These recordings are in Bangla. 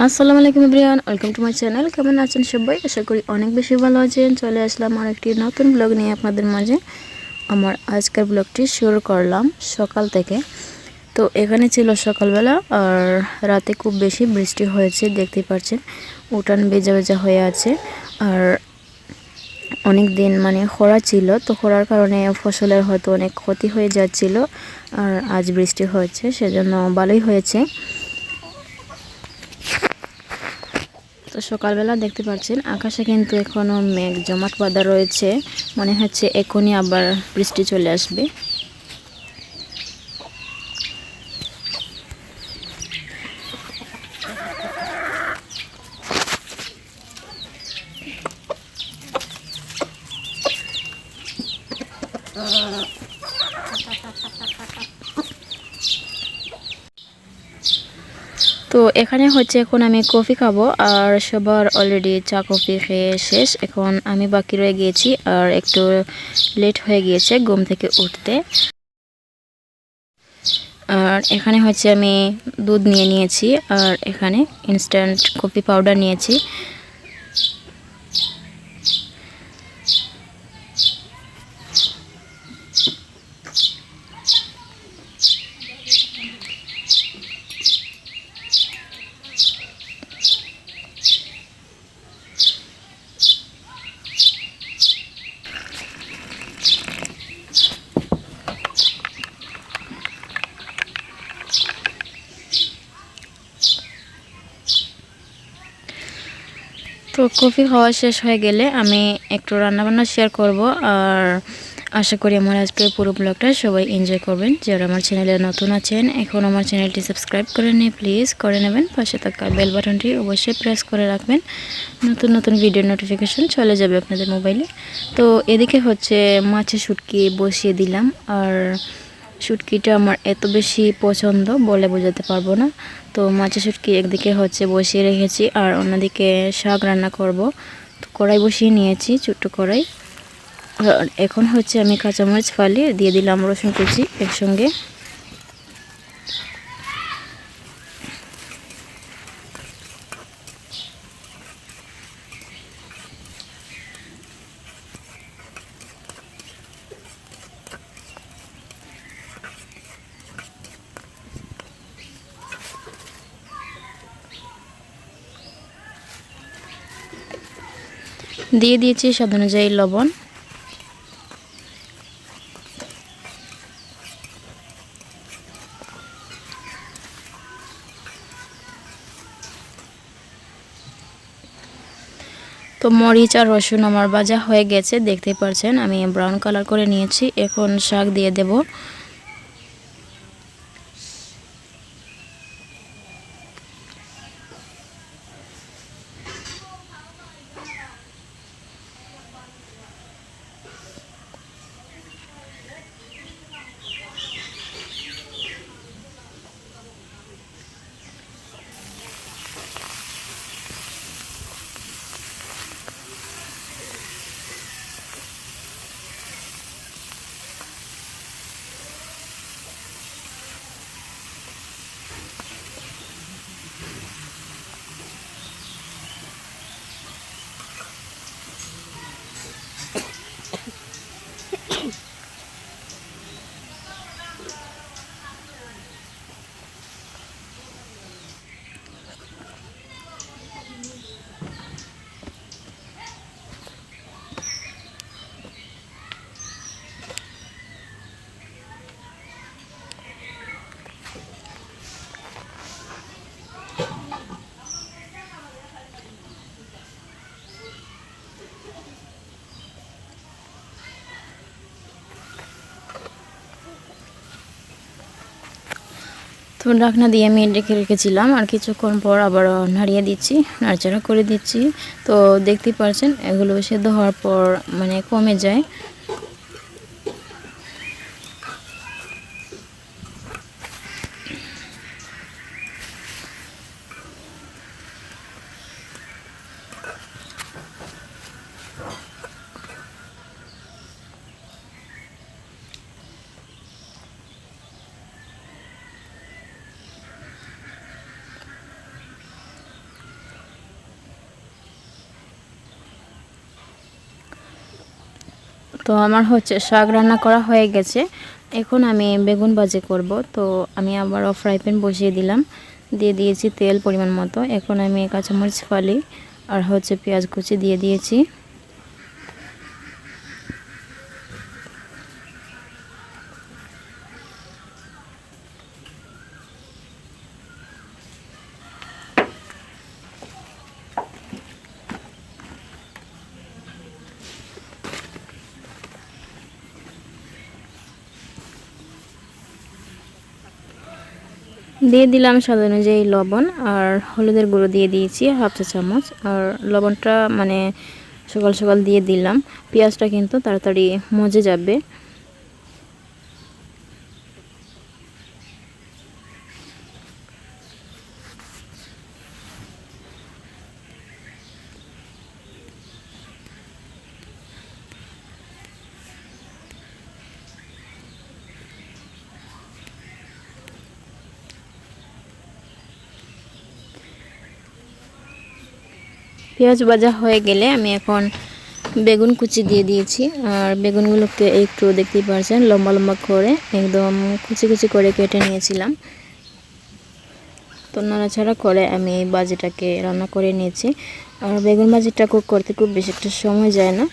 আসসালামু আলাইকুম everyone, welcome to my channel. কেমন আছেন সবাই? আশা করি অনেক বেশি ভালো আছেন। চলে আসলাম আর একটি নতুন ব্লগ নিয়ে আপনাদের মাঝে। আমার আজকের ব্লগটি শুরু করলাম সকাল থেকে। তো এখানে ছিল সকালবেলা, আর রাতে খুব বেশি বৃষ্টি হয়েছে, দেখতেই পাচ্ছেন উঠান ভেজা ভেজা হয়ে আছে। আর অনেক দিন খরা ছিল, তো খরার কারণে ফসলের হয়তো অনেক ক্ষতি হয়ে যাচ্ছিল, আর আজ বৃষ্টি হয়েছে সেজন্য ভালোই হয়েছে। তো সকালবেলা দেখতে পাচ্ছেন আকাশে কিন্তু এখনো মেঘ জমাট বাঁধা রয়েছে, মনে হচ্ছে এখনই আবার বৃষ্টি চলে আসবে। তো এখানে হচ্ছে এখন আমি কফি খাবো, আর সবার অলরেডি চা কফি খেয়ে শেষ। এখন আমি বাকি রয়ে গিয়েছি, আর একটু লেট হয়ে গিয়েছে ঘুম থেকে উঠতে। আর এখানে হচ্ছে আমি দুধ নিয়ে নিয়েছি, আর এখানে ইনস্ট্যান্ট কফি পাউডার নিয়েছি। তো কফি খাওয়া শেষ হয়ে গেলে আমি একটু রান্নাবান্না শেয়ার করব, আর আশা করি আমার আজকের পুরো ব্লগটা সবাই এনজয় করবেন। যারা আমার চ্যানেলে নতুন আছেন, এখন আমার চ্যানেলটি সাবস্ক্রাইব করে নিয়ে প্লিজ করে নেবেন। পাশে থাকা বেল বাটনটি অবশ্যই প্রেস করে রাখবেন, নতুন নতুন ভিডিও নোটিফিকেশন চলে যাবে আপনাদের মোবাইলে। তো এদিকে হচ্ছে মাছের শুটকি বসিয়ে দিলাম, আর শুটকিটা আমার এত বেশি পছন্দ বলে বোঝাতে পারবো না। তো মাছের শুটকি একদিকে হচ্ছে বসিয়ে রেখেছি, আর অন্যদিকে শাক রান্না করব। তো কড়াই বসিয়ে নিয়েছি, ছোট্ট কড়াই। আর এখন হচ্ছে আমি কাঁচামরিচ ফালিয়ে দিয়ে দিলাম রসুন কুচি একসঙ্গে। দিয়ে দিয়েছি স্বাদ অনুযায়ী লবণ। তো মরিচ আর রসুন আমার ভাজা হয়ে গেছে, দেখতেই পাচ্ছেন আমি ব্রাউন কালার করে নিয়েছি। এখন শাক দিয়ে দেব। তো ঢাকনা দিয়ে আমি রেখে রেখেছিলাম, আর কিছুক্ষণ পর আবার নাড়িয়ে দিচ্ছি, নাড়াচাড়া করে দিচ্ছি। তো দেখতেই পাচ্ছেন এগুলো সেদ্ধ হওয়ার পর কমে যায়। তো আমার হচ্ছে শাক রান্না করা হয়ে গেছে। এখন আমি বেগুন ভাজি করব। তো আমি আবারও ফ্রাই প্যান বসিয়ে দিলাম, দিয়ে দিয়েছি তেল পরিমাণ মতো। এখন আমি কাঁচামরিচ ফালি আর হচ্ছে পেঁয়াজ কুচি দিয়ে দিয়েছি। দিয়ে দিলাম স্বাদ অনুযায়ী লবণ আর হলুদের গুঁড়ো দিয়ে দিয়েছি হাফ চা চামচ। আর লবণটা মানে সকাল সকাল দিয়ে দিলাম, পেঁয়াজটা কিন্তু তাড়াতাড়ি মজে যাবে। পেঁয়াজ ভাজা হয়ে গেলে আমি এখন বেগুন কুচি দিয়ে দিয়েছি। আর বেগুনগুলোকে একটু দেখতেই পাচ্ছেন লম্বা লম্বা করে একদম কুচি কুচি করে কেটে নিয়েছিলাম। তো নাড়াচাড়া করে আমি ভাজিটাকে রান্না করে নিয়েছি। আর বেগুন ভাজিটা কুক করতে খুব বেশি একটা সময় যায় না।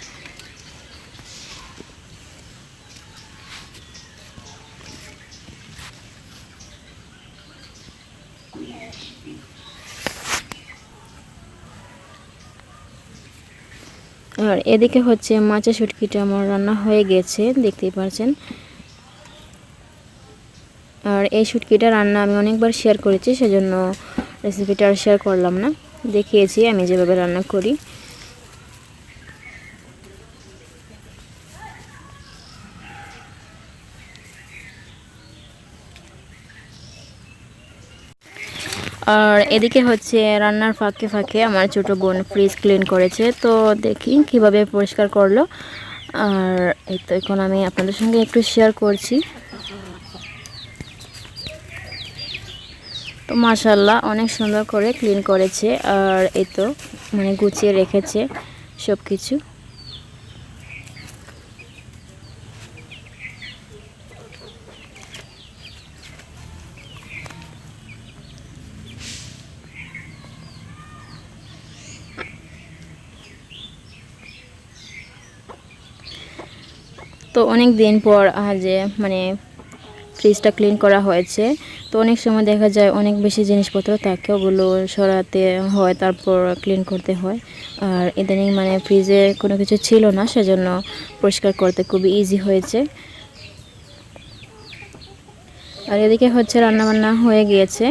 আর এদিকে হচ্ছে মাছের শুটকিটা আমার রান্না হয়ে গেছে, দেখতেই পাচ্ছেন। আর এই শুটকিটা রান্না আমি অনেকবার শেয়ার করেছি, সেজন্য রেসিপিটা আর শেয়ার করলাম না। দেখিয়েছি আমি যেভাবে রান্না করি। আর এদিকে হচ্ছে রান্নার ফাঁকে ফাঁকে আমার ছোটো বোন ফ্রিজ ক্লিন করেছে, তো দেখি কিভাবে পরিষ্কার করলো। আর এই তো এখন আমি আপনাদের সঙ্গে একটু শেয়ার করছি। তো মাশাআল্লাহ অনেক সুন্দর করে ক্লিন করেছে। আর এই তো মানে গুছিয়ে রেখেছে সব কিছু। তো অনেক দিন পর আজ মানে ফ্রিজটা ক্লিন করা হয়েছে। তো অনেক সময় দেখা যায় অনেক বেশি জিনিসপত্র থাকে, ওগুলো সরাতে হয়, তারপর ক্লিন করতে হয়। আর ইদানিং মানে ফ্রিজে কোনো কিছু ছিল না, সেজন্য পরিষ্কার করতে খুবই ইজি হয়েছে। আর এদিকে হচ্ছে রান্নাবান্না হয়ে গিয়েছে,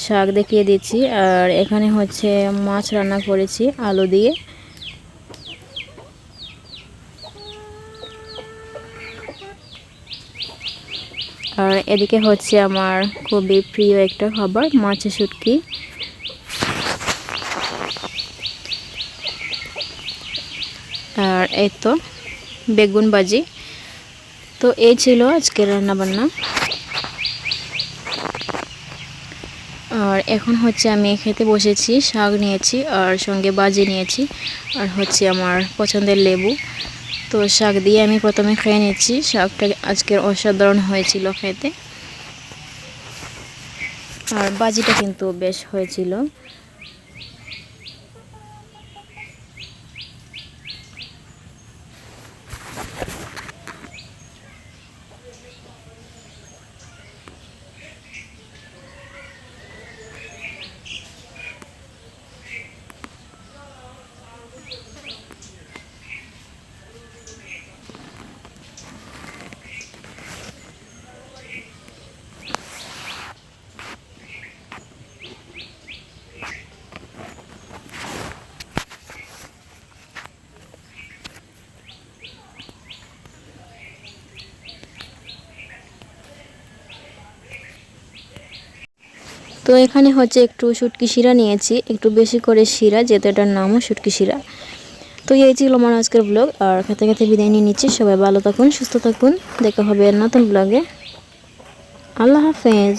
শাক দেখিয়ে দিচ্ছি। আর এখানে হচ্ছে মাছ রান্না করেছি আলু দিয়ে। আর এদিকে হচ্ছে আমার খুবই প্রিয় একটা খাবার মাছের শুটকি। আর এই তো বেগুন ভাজি। তো এই ছিল আজকের রান্নাবান্না। আর এখন হচ্ছে আমি খেতে বসেছি, শাক নিয়েছি আর সঙ্গে ভাজি নিয়েছি আর হচ্ছে আমার পছন্দের লেবু। তো শাক দিয়ে আমি প্রথমে খেয়ে নিচ্ছি। শাকটা আজকের অসাধারণ হয়েছিল খেতে, আর ভাজিটা কিন্তু বেশ হয়েছিল। তো এখানে হচ্ছে একটু শুটকি শিরা নিয়েছি, একটু বেশি করে শিরা, যেহেতু এটার নামও শুটকি শিরা। তো এই ছিল আমার আজকের ব্লগ। আর খেতে খেতে বিদায় নিয়ে নিচ্ছি। সবাই ভালো থাকুন, সুস্থ থাকুন, দেখা হবে নতুন ব্লগে। আল্লাহ হাফেজ।